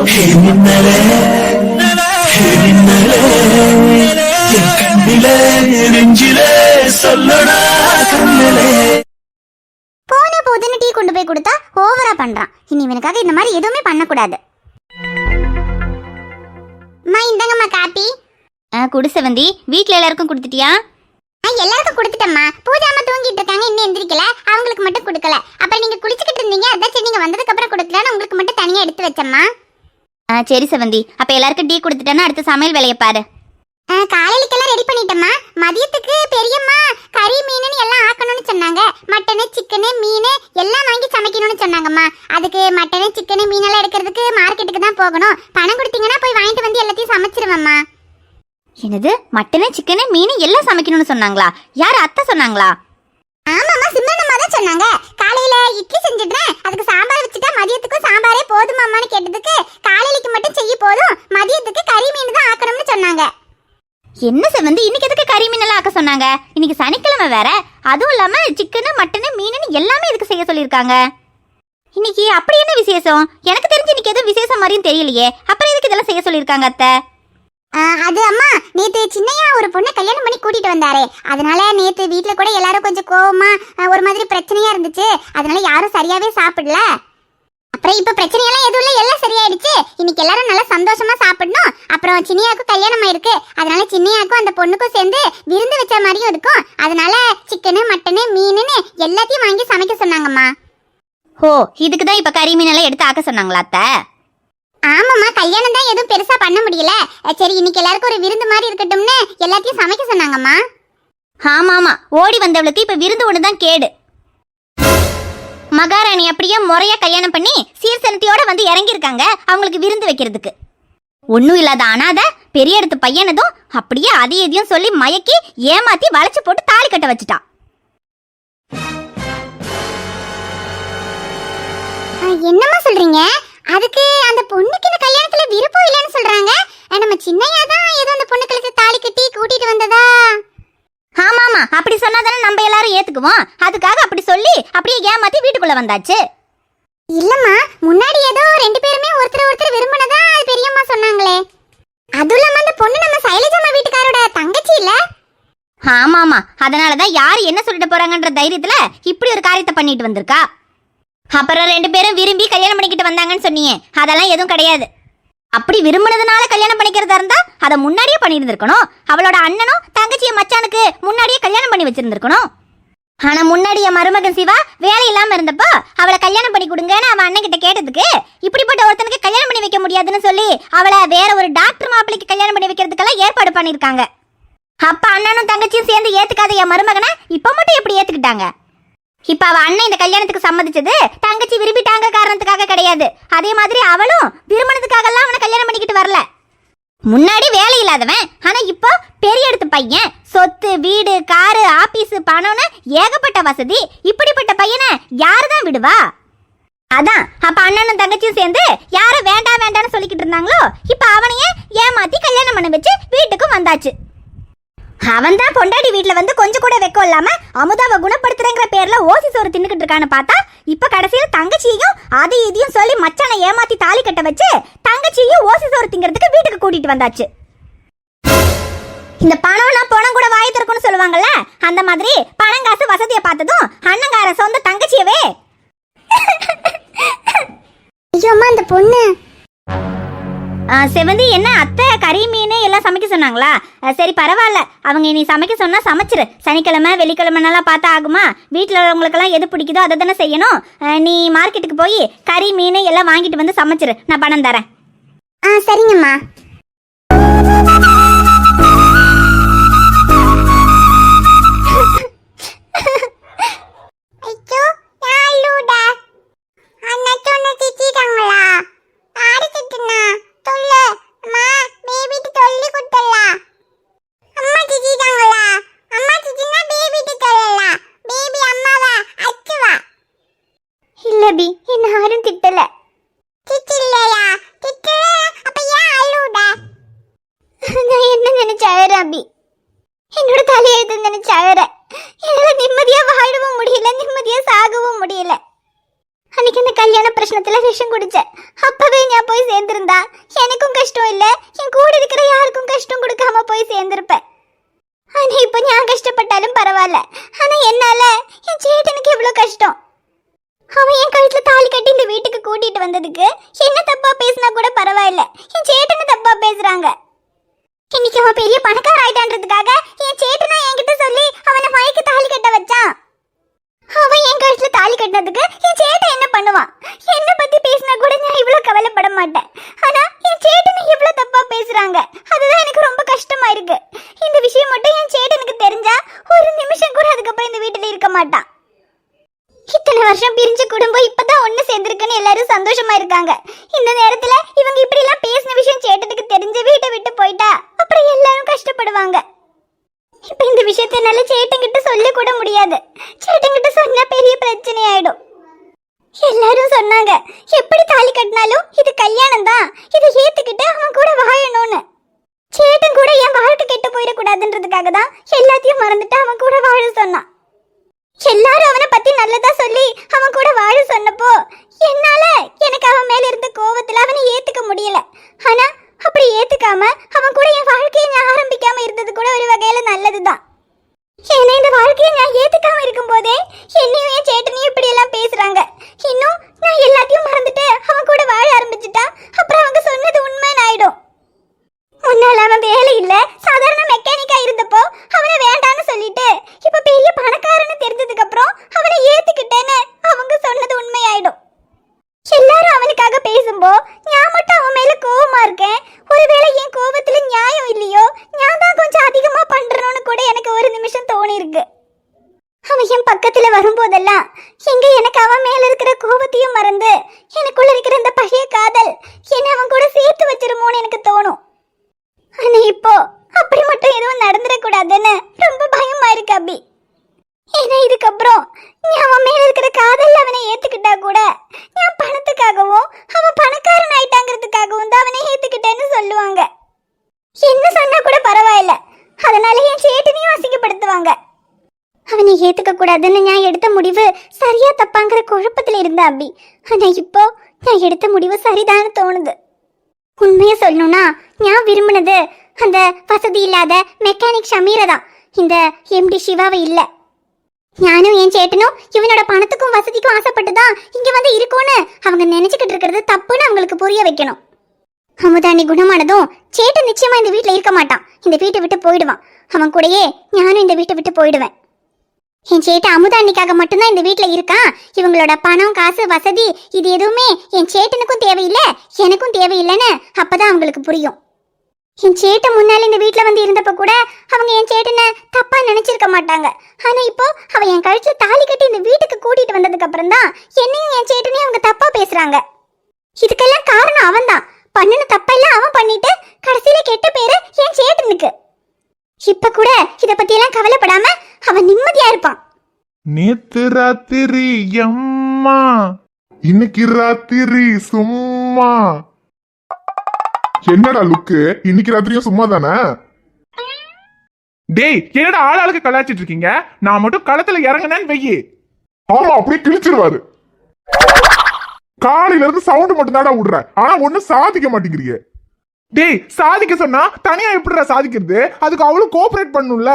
மின்னலே மின்னலே என் கண்ணிலே நெஞ்சிலே சொல்லடா கண்ணிலே. போன போதுன்னு டீ கொண்டு போய் கொடுத்தா ஓவரா பண்றான். இனி இவனுக்காக இந்த மாதிரி எதுவுமே பண்ணக்கூடாது. அம்மா இந்தங்கம்மா காப்பி. குடு செவந்தி. வீட்ல எல்லாருக்கும் கொடுத்துட்டியா? எல்லாருக்கும் கொடுத்துட்டம்மா. பூஜா அம்மா தூங்கிட்டு இருக்காங்க, இன்னும் எந்திரிக்கல. அவங்களுக்கு மட்டும் கொடுக்கல. அப்புறம் நீங்க குளிச்சுக்கிட்டு இருந்தீங்க, அதான் சரி நீங்க வந்ததுக்கு அப்புறம் கொடுக்கலான்னு உங்களுக்கு மட்டும் தனியா எடுத்து வச்சம்மா. சரி செவந்தி. அப்ப எல்லாருக்கும் டீ கொடுத்துட்டேன்னா அடுத்த சமையல் வேலையை பாரு. காலையிலக்கெல்லாம் ரெடி பண்ணிட்டம்மா. மதியத்துக்கு பெரியம்மா கறி மீன் எல்லாம் ஆக்கணும்னு சொன்னாங்க. மட்டனு சிக்கனு மீன் எல்லாம் வாங்கி சமைக்கணும்னு சொன்னாங்கம்மா. அதுக்கு மட்டனு சிக்கனு மீனெல்லாம் எடுக்கிறதுக்கு மார்க்கெட்டுக்கு தான் போகணும். பணம் கொடுத்தீங்கன்னா போய் வாங்கிட்டு வந்து எல்லாத்தையும் சமைச்சிருவேம்மா. என்னது? மட்டனு சிக்கனு மீன் எல்லாம் சமைக்கணும்னு சொன்னாங்களா? யார் அத்தை சொன்னாங்களா? ஆமாம்மா, சிம்மனம்மா தான் சொன்னாங்க. காலையில இட்லி செஞ்சிடுறேன், அதுக்கு சாம்பார் வச்சுட்டா மதியத்துக்கும் சாம்பாரே போதுமாம்மான்னு கேட்டதுக்கு காலையிலக்கு மட்டும் செய்ய போதும், மதியத்துக்கு கறி மீன் தான் ஆக்கணும்னு சொன்னாங்க. என்ன செவந்தி, இன்னைக்கு எதுக்கு கறி மீன் எல்லாம் ஆக்க சொன்னாங்க? இன்னைக்கு சனிக்கிழமை வேற. அதுவும் இல்லாம சிக்கனு மட்டனு மீன் எல்லாமே எதுக்கு செய்ய சொல்லியிருக்காங்க? இன்னைக்கு அப்படி என்ன விசேஷம்? எனக்கு தெரிஞ்சு இன்னைக்கு எதுவும் விசேஷம் மாதிரியும் தெரியலையே. அப்புறம் எதுக்கு இதெல்லாம் செய்ய சொல்லியிருக்காங்க அத்தை? அது அம்மா, நேத்து சின்னையா ஒரு பொண்ணை கல்யாணம் பண்ணி கூட்டிட்டு வந்தாரே, அதனால நேத்து வீட்டுல கூட எல்லாரும் கொஞ்சம் கோவமா ஒரு மாதிரி பிரச்சனையா இருந்துச்சு. அதனால யாரும் சரியாவே சாப்பிடல. அப்புறம் இப்ப பிரச்சனையெல்லாம் எதுவும் இல்லை, எல்லாம் சரியாயிடுச்சு. இன்னைக்கு எல்லாரும் நல்லா சந்தோஷமா சாப்பிடணும். அப்புறம் சின்னையாக்கும் கல்யாணம் ஆயிருக்கு, அதனால சின்னையாக்கும் அந்த பொண்ணுக்கும் சேர்ந்து விருந்து வச்ச மாதிரியும் இருக்கும். அதனால சிக்கனு மட்டனு மீனுன்னு எல்லாத்தையும் வாங்கி சமைக்க சொன்னாங்கம்மா. ஓ, இதுக்கு தான் இப்ப கறி மீன் எல்லாம் எடுத்து ஆக்க சொன்னாங்களா அத்தை? ஆமாம்மா, கல்யாணம் தான் எதுவும் பெருசா பண்ண முடியல. சரி இன்னைக்கு எல்லாருக்கும் ஒரு விருந்து மாதிரி இருக்கட்டும்னு எல்லாத்தையும் சமைக்க சொன்னாங்கம்மா. ஆமா ஆமா, ஓடி வந்தவளுக்கு இப்ப விருந்து ஒண்ணுதான் கேடு. மகாராணி அப்படியே முறையா கல்யாணம் பண்ணி சீர்சனத்தையோட வந்து இறங்கி இருக்காங்க அவங்களுக்கு விருந்து வைக்கிறதுக்கு. ஒன்னும் இல்லாத அனாதை பெரிய இடத்து பையனதும் அப்படியே அதையும் இதையும் சொல்லி மயக்கி ஏமாத்தி வளைச்சு போட்டு தாலி கட்ட வச்சுட்டா. என்னம்மா சொல்றீங்க? அதுக்கு அந்த பொண்ணுக்கு இந்த கல்யாணத்துல விருப்பம் இல்லைன்னு சொல்றாங்க. நம்ம சின்னையா தான் ஏதோ அந்த பொண்ணுக்கு தாலி கட்டி கூட்டிட்டு வந்ததா? ஆமா ஆமா, அப்படி சொன்னாதானே நம்ம எல்லாரும் ஏத்துக்குவோம். அதுக்காக அப்படி சொல்லி அப்படியே ஏமாத்தி வீட்டுக்குள்ள வந்தாச்சு. இல்லம்மா, முன்னாடி ஏதோ ரெண்டு பேருமே ஒருத்தர் ஒருத்தர் விரும்பினதா பெரியம்மா சொன்னாங்களே. அதுவும் இல்லாம அந்த பொண்ணு நம்ம சைலஜாமா வீட்டுக்காரோட தங்கச்சி இல்ல? ஆமா ஆமா, அதனாலதான் யாரு என்ன சொல்லிட்டு போறாங்கன்ற தைரியத்துல இப்படி ஒரு காரியத்தை பண்ணிட்டு வந்திருக்கா. அப்புறம் ரெண்டு பேரும் விரும்பி கல்யாணம் பண்ணிக்கிட்டு வந்தாங்கன்னு சொன்னீங்க, அதெல்லாம் எதுவும் கிடையாது. அப்படி விரும்பினதுனால கல்யாணம் பண்ணிக்கிறதா இருந்தா அதை முன்னாடியே பண்ணியிருந்திருக்கணும். அவளோட அண்ணனும் தங்கச்சிய மச்சானுக்கு முன்னாடியே கல்யாணம் பண்ணி வச்சிருந்திருக்கணும். ஆனா முன்னாடி என் மருமகன் சிவா வேலை இல்லாம இருந்தப்போ அவளை கல்யாணம் பண்ணி கொடுங்கன்னு அவன் அண்ணன் கிட்ட கேட்டதுக்கு இப்படிப்பட்ட ஒருத்தனுக்கு கல்யாணம் பண்ணி வைக்க முடியாதுன்னு சொல்லி அவளை வேற ஒரு டாக்டர் மாப்பிள்ளைக்கு கல்யாணம் பண்ணி வைக்கிறதுக்கெல்லாம் ஏற்பாடு பண்ணிருக்காங்க. அப்ப அண்ணனும் தங்கச்சியும் சேர்ந்து ஏத்துக்காத என் மருமகனை இப்ப மட்டும் எப்படி ஏத்துக்கிட்டாங்க? இப்ப அவ அண்ணன் இந்த கல்யாணத்துக்கு சம்மதிச்சது தங்கச்சி விரும்பிட்டாங்க காரணத்துக்காக கிடையாது. அதே மாதிரி அவளும் விரும்பினதுக்காக எல்லாம் அவனை கல்யாணம் பண்ணிக்கிட்டு வரல. முன்னாடி வேலை இல்லாதவன், ஆனா இப்போ பெரிய எடுத்து பையன், சொத்து வீடு காரு ஆபீஸ் பணம்னு ஏகப்பட்ட வசதி. இப்படிப்பட்ட பையனை யாருதான் விடுவா? அதான் அப்ப அண்ணனும் தங்கச்சியும் சேர்ந்து யார வேண்டாம் வேண்டாம்னு சொல்லிக்கிட்டு இருந்தாங்களோ இப்ப அவனையே ஏமாத்தி கல்யாணம் பண்ண வச்சு வீட்டுக்கும் வந்தாச்சு. அவன் தான் பொண்டாடி வீட்டுல வந்து கொஞ்சம் கூட வெக்கம் இல்லாம அமுதாவை குணப்படுத்துறங்கிற பேர்ல ஓசி சோறு தின்னுக்கிட்டு இருக்கான்னு பார்த்தா இப்ப கடைசியில தங்கச்சியையும் அதை இதையும் சொல்லி மச்சானை ஏமாத்தி தாலி கட்ட வச்சு தங்கச்சியையும் ஓசி சோறு திங்கிறதுக்கு வீட்டுக்கு கூட்டிட்டு வந்தாச்சு. இந்த பணம்னா பணம் கூட வாய் திறக்கும்னு சொல்லுவாங்கல்ல, அந்த மாதிரி பணம் காசு வசதியை பார்த்ததும் அண்ணங்கார சொந்த தங்கச்சியவே. ஐயோம்மா, அந்த பொண்ணு செவந்தி, என்ன அத்தை கறி மீன் எல்லாம் சமைக்க சொன்னாங்களா? சரி பரவாயில்ல, அவங்க நீ சமைக்க சொன்னா சமைச்சிரு. சனிக்கிழமை வெள்ளிக்கிழமைனாலாம் பார்த்தா ஆகுமா? வீட்டில் உள்ளவங்களுக்கெல்லாம் எது பிடிக்குதோ அதை தானே செய்யணும். நீ மார்க்கெட்டுக்கு போய் கறி மீன் எல்லாம் வாங்கிட்டு வந்து சமைச்சிரு, நான் பணம் தரேன். சரிங்கம்மா. என்ன யாரும் திட்டல. நான் என்ன நினைச்சாயிர அபி, என்னோட தலையெழுத்து நினைச்சாயிர. என்னால நிம்மதியா வாழவும் முடியல, நிம்மதியா சாகவும் முடியல. அன்னைக்கு அந்த கல்யாண பிரச்சனத்துல விஷம் குடிச்சேன். அப்பவே நான் போய் சேர்ந்திருந்தா எனக்கும் கஷ்டம் இல்ல, என் கூட இருக்கிற யாருக்கும் கஷ்டம் கொடுக்காம போய் சேர்ந்திருப்பேன். ஆனா இப்ப நான் கஷ்டப்பட்டாலும் பரவாயில்ல, ஆனா என்னால என் சேட்டனுக்கு எவ்வளவு கஷ்டம். அவன் என் கழுத்துல தாலி கட்டி இந்த வீட்டுக்கு கூட்டிட்டு வந்ததுக்கு என்ன தப்பா பேசினா கூட பரவாயில்ல, என் சேட்டனை தப்பா பேசுறாங்க. இன்னைக்கு அவன் பெரிய பணக்கார ஆயிட்டான்றதுக்காக என் சேட்டனா என்கிட்ட சொல்லி அவனை மயக்க தாலி கட்ட வச்சான். அவன் என் கழுத்துல தாலி கட்டினதுக்கு என் சேட்டன் என்ன பண்ணுவான்? என்ன பத்தி பேசினா கூட நான் இவ்வளவு கவலைப்பட மாட்டேன். ஆனா என் சேட்டனை இவ்வளவு தப்பா பேசுறாங்க, அதுதான் எனக்கு ரொம்ப கஷ்டமா இருக்கு. இந்த விஷயம் மட்டும் என் சேட்டனுக்கு தெரிஞ்சா ஒரு நிமிஷம் கூட அதுக்கப்புறம் இந்த வீட்டுல இருக்க மாட்டான். இத்தனை வருஷம் பிரிஞ்ச குடும்பம் இப்பதான் ஒண்ணு சேர்ந்திருக்குன்னு எல்லாரும் சந்தோஷமா இருக்காங்க. இந்த நேரத்துல இவங்க இப்படி எல்லாம் பேசின விஷயம் சேட்டனுக்கு தெரிஞ்சு வீட்டை விட்டு போயிட்டா அப்புறம் எல்லாரும் கஷ்டப்படுவாங்க. இப்ப இந்த விஷயத்த என்னால சேட்டன்கிட்ட சொல்ல கூட முடியாது. சேட்டன்கிட்ட சொன்னா பெரிய பிரச்சனை ஆயிடும். எல்லாரும் சொன்னாங்க எப்படி தாலி கட்டினாலும் இது கல்யாணம் தான், இதை ஏத்துக்கிட்டு அவன் கூட வாழணும்னு. சேட்டன் கூட என் வாழ்க்கை கெட்டு போயிடக்கூடாதுன்றதுக்காக தான் எல்லாத்தையும் மறந்துட்டு அவன் கூட வாழ சொன்னான். எல்லாரும் அவனை பத்தி நல்லதா சொல்லி அவன் கூட வாழ சொன்னப்போ என்னால எனக்கு அவன் மேல இருந்த கோவத்துல அவனை ஏத்துக்க முடியல. ஆனா அப்படி ஏத்துக்காம அவன் கூட என் வாழ்க்கையை நான் ஆரம்பிக்காம இருந்தது கூட ஒரு வகையில நல்லதுதான். ஏன்னா இந்த வாழ்க்கையை நான் ஏத்துக்காம இருக்கும் போதே என்னையும் என் சேட்டனையும் இப்படி எல்லாம் பேசுறாங்க. இன்னும் நான் எல்லாத்தையும் மறந்துட்டு அவன் கூட வாழ ஆரம்பிச்சுட்டா அப்புறம் அவங்க சொன்னது உண்மைன்னு ஆயிடும். முன்னால அவன் வேலை இல்ல சாதாரண மெக்கானிக்கா இருந்தப்போ அவனை வேண்டான்னு சொல்லிட்டு இப்ப பெரிய பணக்காரன்னு தெரிஞ்சதுக்கு அப்புறம் அவனை ஏத்துக்கிட்டேன்னு அவங்க சொன்னது உண்மையாயிடும். எல்லாரும் அவனுக்காக பேசும்போ நான் மட்டும் அவன் மேல கோவமா இருக்கேன். ஒருவேளை என் கோவத்துல நியாயம் இல்லையோ, நான் தான் கொஞ்சம் அதிகமா பண்றேன்னு கூட எனக்கு ஒரு நிமிஷம் தோணி இருக்கு. அவன் என் பக்கத்துல வரும்போதெல்லாம் எங்க எனக்கு அவன் மேல இருக்கிற கோவத்தையும் மறந்து எனக்குள்ள இருக்கிற அந்த பழைய காதல் என்ன அவன் கூட சேர்த்து வச்சிருமோன்னு எனக்கு தோணும். ஆனா இப்போ அப்படி மட்டும் எதுவும் நடந்துடக்கூடாதுன்னு ரொம்ப பயமா இருக்கு அபி. ஏன்னா இதுக்கப்புறம் நீ அவன் மேல இருக்கிற காதல் அவனை ஏத்துக்கிட்டா கூட நான் பணத்துக்காகவும் அவன் பணக்காரன் ஆயிட்டாங்கிறதுக்காகவும் தான் அவனை ஏத்துக்கிட்டேன்னு சொல்லுவாங்க. என்ன சொன்னா கூட பரவாயில்ல, அதனால என் சேட்டனையும் அசிங்கப்படுத்துவாங்க. அவனை ஏத்துக்க கூடாதுன்னு நான் எடுத்த முடிவு சரியா தப்பாங்கிற குழப்பத்துல இருந்த அபி. ஆனா இப்போ நான் எடுத்த முடிவு சரிதான்னு தோணுது. உண்மையை சொல்லணும்னா நான் விரும்பினது அந்த வசதி இல்லாத மெக்கானிக் ஷமீரை தான், இந்த எம்டி சிவாவை இல்ல. நானும் என் சேட்டனும் இவனோட பணத்துக்கும் வசதிக்கும் ஆசைப்பட்டு தான் இங்க வந்து இருக்கோன்னு அவங்க நினைச்சுக்கிட்டு இருக்கிறது தப்புன்னு அவங்களுக்கு புரிய வைக்கணும். அமுதானி குணமானதும் சேட்டன் நிச்சயமா இந்த வீட்டுல இருக்க மாட்டான், இந்த வீட்டை விட்டு போயிடுவான். அவன் கூடயே நானும் இந்த வீட்டை விட்டு போயிடுவேன். என் சேட்டன் அமுதானிக்காக மட்டும்தான் இந்த வீட்டுல இருக்கான். இவங்களோட பணம் காசு வசதி இது எதுவுமே என் சேட்டனுக்கும் தேவையில்லை எனக்கும் தேவையில்லைன்னு அப்பதான் அவங்களுக்கு புரியும். என் சேட்டன் முன்னால இந்த வீட்டுல வந்து இருந்தப்ப கூட அவங்க என் சேட்டனை தப்பா நினைச்சிருக்க மாட்டாங்க. ஆனா இப்போ அவ என் கழுத்துல தாலி கட்டி இந்த வீட்டுக்கு கூட்டிட்டு வந்ததுக்கு அப்புறம் தான் என்னையும் என் சேட்டனையும் அவங்க தப்பா பேசுறாங்க. இதுக்கெல்லாம் காரணம் அவன் தான். பண்ணின தப்பெல்லாம் அவன் பண்ணிட்டு கடைசியில கெட்ட பேரு என் சேட்டனுக்கு. இப்ப கூட இத பத்தி எல்லாம் கவலைப்படாம அவன் நிம்மதியா இருப்பான். நேத்து ராத்திரி அம்மா, இன்னைக்கு ராத்திரி சும்மா. என்னடா லுக்கு, இன்னைக்கு ராத்திரியும் சும்மா தானே? டேய், என்னடா ஆளாளுக்கு கலாச்சிட்டு இருக்கீங்க? நான் மட்டும் களத்துல இறங்கினேன்னு வெயி. ஆமா, அப்படியே கிழிச்சிருவாரு. காலையில இருந்து சவுண்ட் மட்டும் தாடா விடுற, ஆனா ஒண்ணும் சாதிக்க மாட்டேங்கிறீங்க. டேய், சாதிக்க சொன்னா தனியா எப்படிடா சாதிக்கிறது? அதுக்கு அவ்வளவு கோஆபரேட் பண்ணும்ல.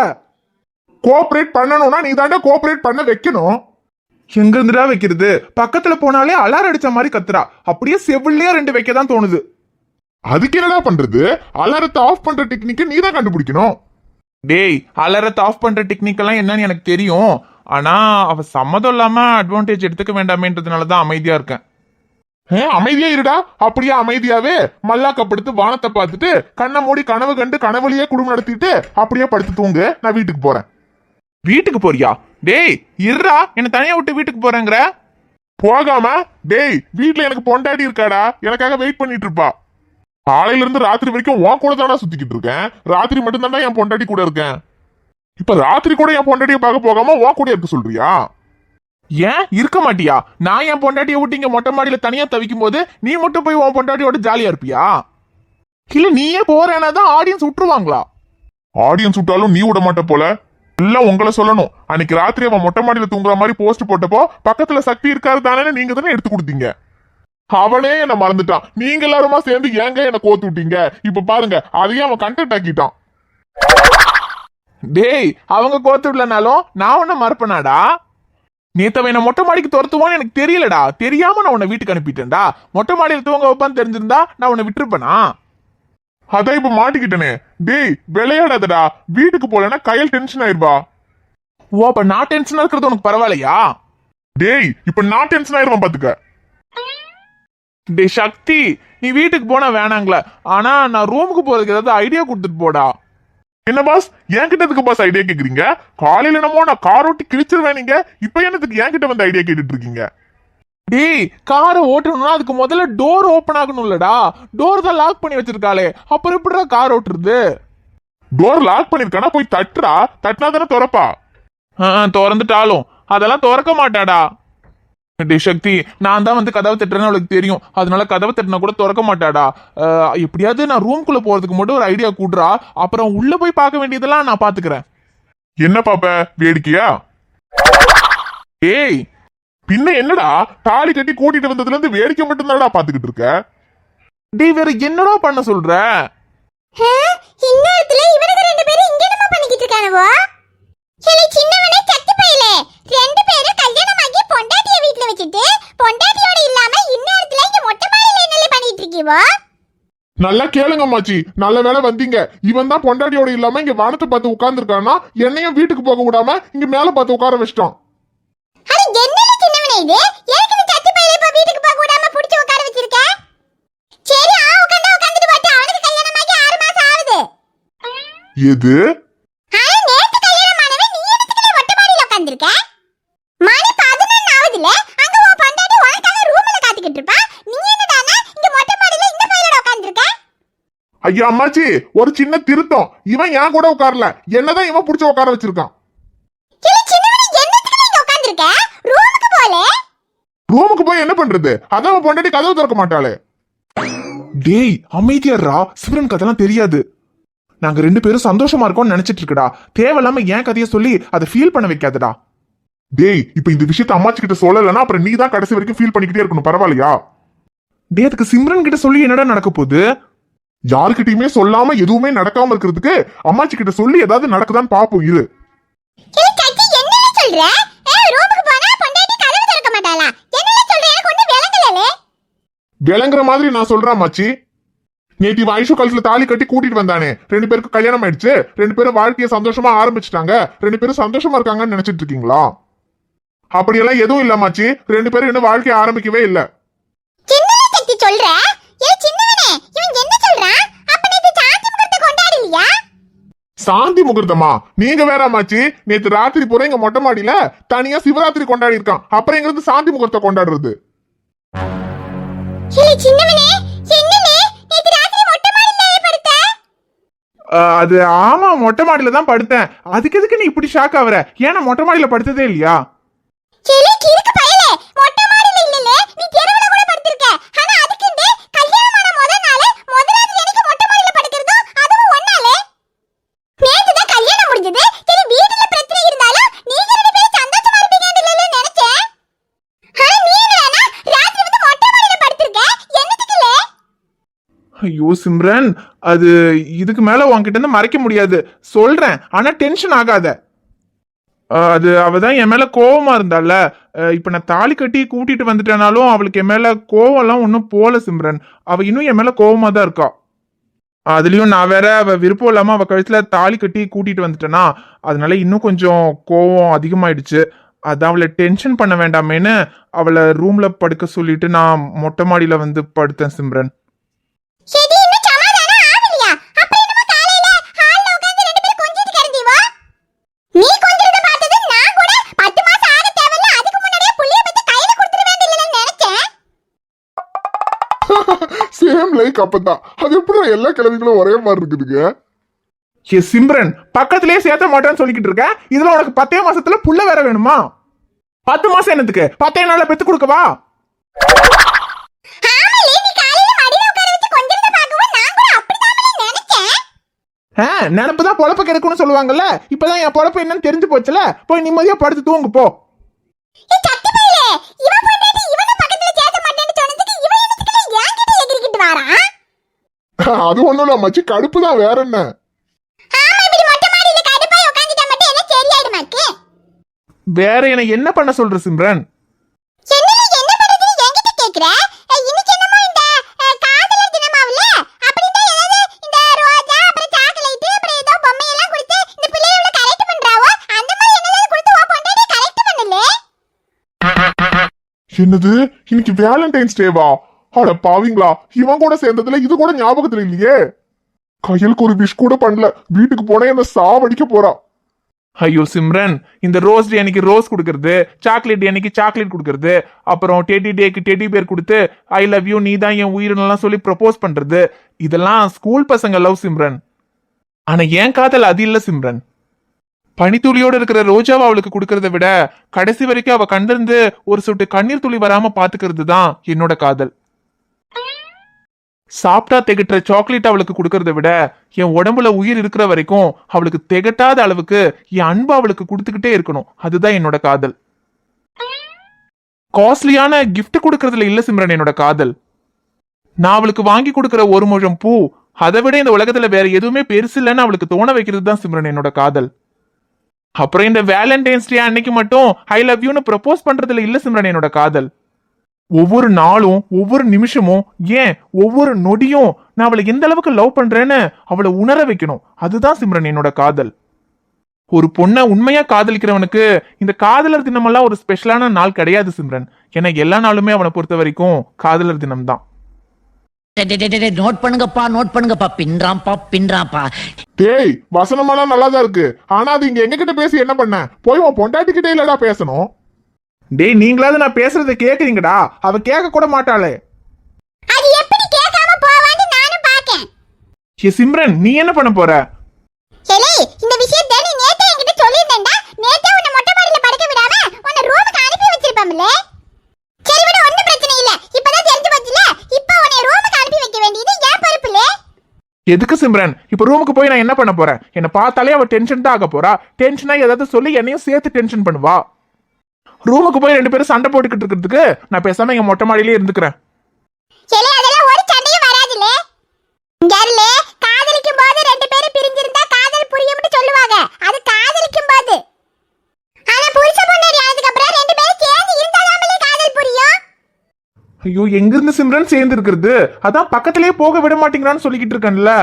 கோஆபரேட் பண்ணணும்னா நீ தாண்டா கோஆபரேட் பண்ண வைக்கணும். எங்க இருந்துடா வைக்கிறது? பக்கத்துல போனாலே அலாரம் அடிச்ச மாதிரி கத்துறா. அப்படியே செவிலியா 2 வைக்க தான் தோணுது. அதுக்கு என்னடா பண்றது? அலாரத்தை ஆஃப் பண்ற டெக்னிக்கை நீ தான் கண்டுபிடிக்கணும். டேய், அலாரத்தை ஆஃப் பண்ற டெக்னிக் எல்லாம் என்னன்னு எனக்கு தெரியும். ஆனா அவ சம்மதம் இல்லாம அட்வான்டேஜ் எடுத்துக்க வேண்டாமேன்றதுனாலதான் அமைதியா இருக்கேன். அமைதியா இருடா. அப்படியே அமைதியாவே மல்லாக்கப்படுத்து வானத்தை பார்த்துட்டு கண்ணை மூடி கனவு கண்டு கனவுலயே குடும்பம் நடத்திட்டு அப்படியே படுத்து தூங்கு. நான் வீட்டுக்கு போறேன். வீட்டுக்கு போறியா? டேய் இருடா, என்ன தனியா விட்டு வீட்டுக்கு போறேங்கிற? போகாம? டேய், வீட்டுல எனக்கு பொண்டாட்டி இருக்காடா, எனக்காக வெயிட் பண்ணிட்டு இருப்பா. காலையில இருந்து ராத்திரி வரைக்கும் உன் கூட தானா சுத்திக்கிட்டு இருக்கேன். ராத்திரி மட்டும் தானே என் பொண்டாட்டி கூட இருக்கேன். இப்ப ராத்திரி கூட என் பொண்டாட்டியை பார்க்க போகாம உன் கூட இருக்க சொல்றியா? ஏன் இருக்க மாட்டியா? நான் என் பொண்டாட்டியை விட்டு இங்க மொட்டை மாடியில தனியா தவிக்கும் போது நீ மட்டும் போய் உன் பொண்டாட்டியோட ஜாலியா இருப்பியா? இல்ல நீயே போறேன்னா தான் ஆடியன்ஸ் விட்டுருவாங்களா? ஆடியன்ஸ் விட்டாலும் நீ விட மாட்ட போல. எல்லாம் உங்களை சொல்லணும். அன்னைக்கு ராத்திரி அவன் மொட்டை மாடியில தூங்குற மாதிரி போஸ்ட் போட்டப்போ பக்கத்துல சக்தி இருக்காரு தானே நீங்க தானே எடுத்து கொடுத்தீங்க. அவனே என்ன மறந்துட்டான். நீங்க எல்லாருமா சேர்ந்து ஏங்க என்ன கோத்து விட்டீங்க. இப்ப பாருங்க அதையும் அவன் கண்டென்ட் ஆக்கிட்டான். டேய் அவங்க கோத்து விடலனாலும் நான் உன்னை மறப்பனாடா. நேத்தவன் என்ன மொட்டை மாடிக்கு துரத்துவான்னு எனக்கு தெரியலடா. தெரியாம நான் உன்னை வீட்டுக்கு அனுப்பிட்டேன்டா. மொட்டை மாடியில் தூங்க வைப்பான்னு தெரிஞ்சிருந்தா நான் உன்னை விட்டுருப்பேனா? அதான் இப்ப மாட்டிக்கிட்டனே. டேய் விளையாடாதடா. வீட்டுக்கு போலன்னா கையில் டென்ஷன் ஆயிருவா. ஓ அப்ப நான் டென்ஷனா இருக்கிறது உனக்கு பரவாயில்லையா? டேய் இப்ப நான் டென்ஷன் ஆயிருவான் பாத்துக்க. டேய் சக்தி நீ வீட்டுக்கு போனா வேணாங்களே, ஆனா நான் ரூமுக்கு போறதுக்கு ஏதாவது ஐடியா கொடுத்துட்டு போடா. என்ன பாஸ் என்கிட்ட எதுக்கு பாஸ் ஐடியா கேக்குறீங்க? காலையில என்னமோ நான் கார் ஓட்டி கிழிச்சிருவேன். நீங்க இப்ப என்னத்துக்கு என்கிட்ட வந்து ஐடியா கேட்டுட்டு இருக்கீங்க? டேய் காரை ஓட்டணும்னா அதுக்கு முதல்ல டோர் ஓபன் ஆகணும்லடா. டோர் தான் லாக் பண்ணி வச்சிருக்காளே, அப்புறம் எப்படிடா கார் ஓட்டுறது? டோர் லாக் பண்ணிருக்கானா போய் தட்டுறா. தட்டினா தானே திறப்பா. திறந்துட்டாலும் அதெல்லாம் திறக்க மாட்டாடா. டேய் சக்தி நான் தான் வந்து கதவை தட்டுறேன்னு அவளுக்கு தெரியும். அதனால கதவை தட்டினா கூட திறக்க மாட்டாடா. எப்படியாவது நான் ரூம்குள்ள போறதுக்கு மட்டும் ஒரு ஐடியா கூடுறா. அப்புறம் உள்ள போய் பார்க்க வேண்டியதெல்லாம் நான் பாத்துக்கிறேன். என்ன பாப்ப வேடிக்கையா? ஏய் பின்ன என்னடா தாலி கட்டி கூட்டிட்டு வந்ததுல இருந்து வேடிக்கை மட்டும் தானடா பாத்துக்கிட்டு இருக்க. டேய் வேற என்னடா பண்ண சொல்ற? இந்நேரத்துல இவனுக்கு ரெண்டு பேரும் இங்க என்னமா பண்ணிக்கிட்டு இருக்கானுவோ? சரி சின்னவனே சட்டி பையலே, ரெண்டு பேரும் கல்யாணமாகி பொண்டாட்டிய வீட்ல வச்சிட்டு பொண்டாட்டியோட இல்லாம இந்நேரத்துல இங்க மொட்டை மாடியில என்னல பண்ணிட்டு இருக்கீவோ? நல்லா கேளுங்க மாச்சி, நல்ல வேளை வந்தீங்க. இவன் தான் பொண்டாட்டியோட இல்லாம இங்க வானத்தை பார்த்து உட்கார்ந்துருக்கானா, என்னையும் வீட்டுக்கு போக விடாம இங்க மேல பார்த்து உட்கார வச்சிட்டான். அது என்னல சின்னவனே இது? எனக்கு நீ சட்டி பையலே இப்ப வீட்டுக்கு போக விடாம புடிச்சு உட்கார வச்சிருக்க? சரி உட்காந்துட்டு பாத்து அவனுக்கு கல்யாணமாகி 6 மாசம் ஆகுது. எது? நேத்து கல்யாணமானவன் நீ என்னத்துக்கு மொட்டை மாடியில உட்கார்ந்திருக்க? மணி 11 ஆகுதுல, அங்க உன் பொண்டாட்டி உனக்காக ரூம்ல காத்துக்கிட்டு இருப்பா. நீ என்னடானா இங்க மொட்டை மாடியில இந்த பையலோட உட்கார்ந்திருக்க? ஐயா அம்மாச்சி ஒரு சின்ன திருத்தம். இவன் என் கூட உட்காரல, என்னதான் இவன் புடிச்சு உட்கார வச்சிருக்கான். ரூமுக்கு போய் என்ன பண்றது? அதான் அவன் பொண்டாட்டி கதவு திறக்க மாட்டாளே. டேய் அமைதியாரா, சிம்ரன் கதெல்லாம் தெரியாது. நாங்க ரெண்டு பேரும் சந்தோஷமா இருக்கோம்னு நினைச்சிட்டு இருக்கடா. தேவையில்லாம ஏன் கதையை சொல்லி அதை ஃபீல் பண்ண வைக்காதடா. டேய் இப்ப இந்த விஷயத்த அம்மாச்சி கிட்ட சொல்லலன்னா அப்புறம் நீ தான் கடைசி வரைக்கும் ஃபீல் பண்ணிக்கிட்டே இருக்கணும். பரவாயில்லையா? டேய் அதுக்கு சிம்ரன் கிட்ட சொல்லி என்னடா நடக்க போகுது? யாருக்கிட்டயுமே சொல்லாம எதுவுமே நடக்காம இருக்கிறதுக்கு அம்மாச்சி கிட்ட சொல்லி ஏதாவது நடக்குதான்னு பாப்போம். இரு விளங்குற மாதிரி நான் சொல்றேன் மாச்சி. நேத்தி வயசு கழுத்துல தாலி கட்டி கூட்டிட்டு வந்தானே, 2 பேருக்கு கல்யாணம் ஆயிடுச்சு. 2 பேரும் வாழ்க்கைய சந்தோஷமா ஆரம்பிச்சுட்டாங்க. 2 பேரும் சந்தோஷமா இருக்காங்கன்னு நினைச்சிட்டு இருக்கீங்களா? அப்படியெல்லாம் எதுவும் இல்ல மாச்சி. 2 பேரும் இன்னும் வாழ்க்கைய ஆரம்பிக்கவே இல்ல. சாந்தி முகூர்த்தமா? நீங்க வேற மாச்சி. நேத்து ராத்திரி பூரா இங்க மொட்டை மாடியில தனியா சிவராத்திரி கொண்டாடி இருக்கான். அப்புறம் எங்க இருந்து சாந்தி முகூர்த்தம் கொண்டாடுறது? அது ஆமா மொட்டை மாடியில தான் படுத்தேன். அதுக்கு எதுக்கு நீ இப்படி ஷாக் ஆகுற? ஏன்னா மொட்டை மாடியில படுத்ததே இல்லையா? ஐயோ சிம்ரன், அது இதுக்கு மேல உன்கிட்ட இருந்து மறைக்க முடியாது. சொல்றேன், ஆனா டென்ஷன் ஆகாத. அது அவதான் என் மேல கோவமா இருந்தால. இப்ப நான் தாலி கட்டி கூட்டிட்டு வந்துட்டேனாலும் அவளுக்கு என் மேல கோவம் எல்லாம் ஒன்னும் போல சிம்ரன். அவ இன்னும் என் மேல கோவமா தான் இருக்கா. அதுலயும் நான் வேற அவ விருப்பம் இல்லாம அவ கழுத்துல தாலி கட்டி கூட்டிட்டு வந்துட்டேனா, அதனால இன்னும் கொஞ்சம் கோவம் அதிகமாயிடுச்சு. அதான் அவளை டென்ஷன் பண்ண வேண்டாமேன்னு அவளை ரூம்ல படுக்க சொல்லிட்டு நான் மொட்டை மாடியில வந்து படுத்தேன் சிம்ரன். சேம் லைக் அப்பதான். அது எப்படி எல்லா கிழமைகளும் ஒரே மாதிரி இருக்குதுங்க? சிம்ரன் பக்கத்திலேயே சேர்த்த மாட்டேன்னு சொல்லிக்கிட்டு இருக்க. இதுல உனக்கு 10 மாசத்துல புள்ள வேற வேணுமா? 10 மாசம் என்னத்துக்கு? 10 நாள்ல பெத்து கொடுக்கவா? நினப்பு தான் பொழப்ப கிடைக்கும்னு சொல்லுவாங்கல்ல. இப்பதான் என் பொழப்பு என்னன்னு தெரிஞ்சு போச்சுல. போய் நிம்மதியா படுத்து தூங்கு போ. ஏய் சட்டி பையலே, இவன் பொண்டாட்டி இவன பக்கத்துல சேர்த்த மாட்டேன்னு சொன்னதுக்கு இவன் என்னத்துக்கு என்கிட்ட எகிரிக்கிட்டு வாரான்? அது ஒண்ணும் இல்ல மச்சி, கடுப்பு தான், வேற என்ன. ஆமா, இப்படி மொட்டை மாடியில கடுப்பாய் உட்கார்ந்துட்டா மட்டும் என்ன சரியாயிடுமாக்கு? வேற என்ன பண்ண சொல்ற சிம்ரன்? என்னல என்ன பண்றதுன்னு என்கிட்ட கேக்குற? இன்னைக்கு என்னமோ இந்த காதலர் தினமாவுல அப்படினா ஏதாவது இந்த ரோஜா அப்புறம் சாக்லேட் அப்புறம் ஏதோ பொம்மை எல்லாம் கொடுத்து இந்த பிள்ளையோட கரெக்ட் பண்றாவோ அந்த மாதிரி என்னதாவது கொடுத்து வா பொண்டாட்டி கரெக்ட் பண்ணல. என்னது இன்னைக்கு வேலண்டைன்ஸ் டேவா? அட பாவீங்களா, இவன் கூட சேர்ந்ததுல இது கூட ஞாபகத்துல இல்லையே. கையலுக்கு ஒரு விஷ் கூட பண்ணல, வீட்டுக்கு போனே என்ன சாவடிக்க போறா. ஐயோ சிம்ரன், இந்த ரோஸ் டே அன்னைக்கு ரோஸ் கொடுக்கறது, சாக்லேட் டே அன்னைக்கு சாக்லேட் கொடுக்கறது, அப்புறம் டெடி டேக்கு டெடி பேர் கொடுத்து ஐ லவ் யூ நீ தான் என் உயிரினெல்லாம் சொல்லி ப்ரப்போஸ் பண்றது, இதெல்லாம் ஸ்கூல் பசங்க லவ் சிம்ரன். ஆனா என் காதல் அது இல்ல சிம்ரன். பனித்துளியோட இருக்கிற ரோஜாவை அவளுக்கு கொடுக்கறத விட கடைசி வரைக்கும் அவ கண்டிருந்து ஒரு சொட்டு கண்ணீர் துளி வராம பாத்துக்கிறது தான் என்னோட காதல். சாப்பிட்டா திகட்டுற சாக்லேட் அவளுக்கு கொடுக்கறத விட என் உடம்புல உயிர் இருக்கிற வரைக்கும் அவளுக்கு திகட்டாத அளவுக்கு என் அன்பு அவளுக்கு கொடுத்துக்கிட்டே இருக்கணும், அதுதான் என்னோட காதல். காஸ்ட்லியான கிஃப்ட் கொடுக்கறதுல இல்ல சிம்ரன் என்னோட காதல். நான் அவளுக்கு வாங்கி கொடுக்கற ஒரு முழம் பூ அதை விட இந்த உலகத்துல வேற எதுவுமே பெருசு இல்லைன்னு அவளுக்கு தோண வைக்கிறது தான் சிம்ரன் என்னோட காதல். அப்புறம் இந்த வேலண்டைன்ஸ் டே அன்னைக்கு மட்டும் ஐ லவ் யூன்னு ப்ரப்போஸ் பண்றதுல இல்ல சிம்ரன் என்னோட காதல். ஒவ்வொரு நாளும் ஒவ்வொரு நிமிஷமும் ஏன் ஒவ்வொரு நொடியும் நான் அவளை எந்த அளவுக்கு லவ் பண்றேன்னு அவளை உணர வைக்கணும், அதுதான் சிம்ரன் என்னோட காதல். ஒரு பொண்ணை உண்மையா காதலிக்கிறவனுக்கு இந்த காதலர் தினமெல்லாம் ஒரு ஸ்பெஷலான நாள் கிடையாது சிம்ரன். ஏன்னா எல்லா நாளுமே அவனை பொறுத்த வரைக்கும் காதலர் தினம் தான். நோட் பண்ணுங்கப்பா பின்றாம்பா. டேய் வசனமெல்லாம் நல்லாதான் இருக்கு, ஆனா அது இங்க எங்க கிட்ட பேசி என்ன பண்ண? போய் உன் பொண்டாட்டி கிட்டே இல்லடா பேசணும். டேய் நீங்களாவது நான் பேசுறத கேக்குறீங்கடா, அவ கேட்க கூட மாட்டாளே. அது எப்படி கேட்காம போவான்னு நானும் பாக்கேன். ஏ சிம்ரன், நீ என்ன பண்ண போற? ஏலே, இந்த விஷயத்தை நீ நேத்தே என்கிட்ட சொல்லிருந்தேன்டா. நேத்தே உன்னை மொட்டை மாடியில படுக்க விடாம உன்னை ரூமுக்கு அனுப்பி வச்சிருப்பேன்ல. சரி விட, ஒண்ணும் பிரச்சனை இல்ல, இப்பதான் தெரிஞ்சு போச்சுல. இப்போ உன்னை ரூமுக்கு அனுப்பி வைக்க வேண்டியது ஏன் பொறுப்புல. எதுக்கு சிம்ரன்? இப்ப ரூமுக்கு போய் நான் என்ன பண்ண போறேன்? என்ன பார்த்தாலே அவ டென்ஷன் தான் ஆக போறா. டென்ஷனா ஏதாவது சொல்லி என்னையும் சேர்த்து டென்ஷன் பண்ணுவா. ரூமுக்கு போய் ரெண்டு பேரும் சண்டை போட்டுக்கிட்டு இருக்கிறதுக்கு நான் பேசாம எங்க மொட்டை மாடியிலே இருந்துக்கிறேன். ஏலே, அதெல்லாம் ஒரு சண்டையும் வராதுல. இங்கர்ல காதலிக்கும் போது ரெண்டு பேரும் பிரிஞ்சிருந்தா காதல் புரியும்னு சொல்லுவாங்க, அது காதலிக்கும் போது. ஆனா புருஷ பொண்டாட்டி ஆனதுக்கு அப்புறம் ரெண்டு பேரும் சேர்ந்து இருந்தாதாமலே காதல் புரியும். ஐயோ, எங்க இருந்து சிம்ரன் சேர்ந்து இருக்கிறது? அதான் பக்கத்திலேயே போக விட மாட்டேங்கிறான்னு சொல்லிக்கிட்டு இருக்கேன்ல.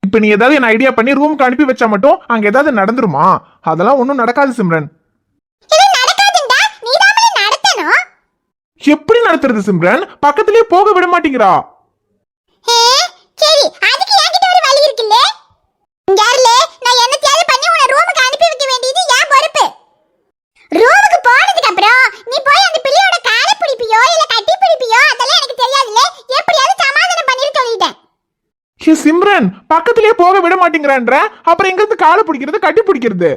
இப்ப நீ ஏதாவது என்ன ஐடியா பண்ணி ரூமுக்கு அனுப்பி வச்சா மட்டும் அங்க ஏதாவது நடந்துருமா? அதெல்லாம் ஒன்னும் நடக்காது சிம்ரன். இது நடக்காதுடா, நீதாமலே நடத்தணும். எப்படி நடத்துறது சிம்ரன்? பக்கத்திலேயே போக விட மாட்டேங்கிறா. ஹே, சரி, அதுக்கு என்கிட்ட ஒரு வழி இருக்குல்ல. இங்கர்ல நான் என்னத்தையாவது பண்ணி உன்னை ரூமுக்கு அனுப்பி வைக்க வேண்டியது என் பொறுப்பு. ரூமுக்கு போனதுக்கு அப்புறம் நீ போய் அந்த பிள்ளையோட காலை பிடிப்பியோ இல்ல கட்டி பிடிப்பியோ அதெல்லாம் எனக்கு தெரியாதுல்ல. எப்படியாவது சமாதானம் பண்ணிட்டு சொல்லிட்டேன். ஏ சிம்ரன், பக்கத்திலேயே போக விட மாட்டேங்கிறான்ற, அப்புறம் எங்க இருந்து காலை பிடிக்கிறது கட்டி பிடிக்கிறது?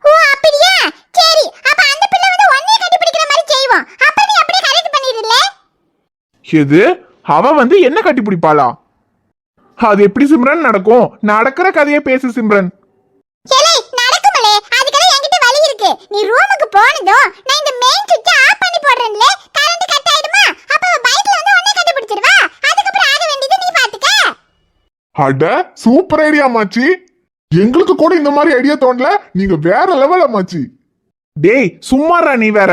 ஓ அப்படியா? சரி, அப்ப அந்த பிள்ளை வந்து ஒன்னைய கட்டி பிடிக்கிற மாதிரி செய்வோம். அப்ப நீ அப்படியே கரெக்ட் பண்ணிடுல. எது? அவ வந்து என்ன கட்டி பிடிப்பாளா? அது எப்படி சிம்ரன் நடக்கும்? நடக்கிற கதையை பேசு சிம்ரன். ஏலே, நடக்குமலே, அதுக்கெல்லாம் என்கிட்ட வழி இருக்கு. நீ ரூமுக்கு போனதும் நான் இந்த மெயின் சுவிட்ச் ஆஃப் பண்ணி போடுறேன்ல, கரண்ட் கட் ஆயிடுமா? அப்ப அவ பைக்ல வந்து ஒன்னை கட்டி பிடிச்சிடுவா. அதுக்கப்புறம் ஆக வேண்டியது நீ பாத்துக்க. அட சூப்பர் ஐடியா மாச்சி, எங்களுக்கு கூட இந்த மாதிரி ஐடியா தோணல, நீங்க வேற லெவல் அம்மாச்சி. டேய் சும்மாறா நீ வேற.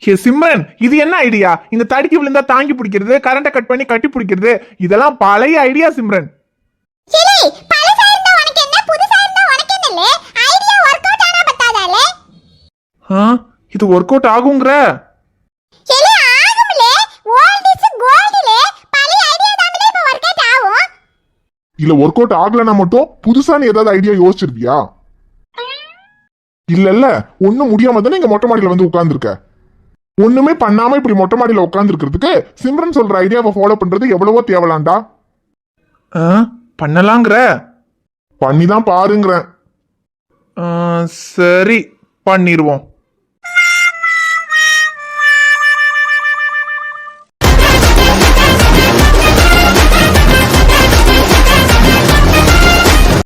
ஏ சிம்ரன், இது என்ன ஐடியா? இந்த தடுக்கி விழுந்தா தாங்கி பிடிக்கிறது, கரண்ட கட் பண்ணி கட்டி பிடிக்கிறது, இதெல்லாம் பழைய ஐடியா சிம்ரன். ஏலே, பழசா இருந்தா உனக்கு என்ன, புதுசா இருந்தா உனக்கு என்னலே? ஐடியா வொர்க் அவுட் ஆனா பத்தாதாலே? இது ஒர்க் அவுட் ஆகுங்கற? ஏலே, ஆகும்லே. Old is கோல்ட்லே. பழைய ஐடியா தான்லே இப்ப வொர்க் அவுட் ஆகும். இல்ல ஒர்க் அவுட் ஆகலன்னா மட்டும் புதுசா நீ ஏதாவது ஐடியா யோசிச்சிருப்பியா? இல்ல ஒண்ணும் முடியாம தானே இங்க மொட்டை மாடியில வந்து உட்கார்ந்துருக்க. ஒண்ணுமே பண்ணாம இப்படி மொட்டை மாடியில உட்கார்ந்து இருக்கிறதுக்கு சிம்ரன் சொல்ற ஐடியாவை ஃபாலோ பண்றது எவ்வளவோ தேவலாண்டா. பண்ணலாங்கிற? பண்ணிதான் பாருங்கிறேன். சரி, பண்ணிடுவோம்.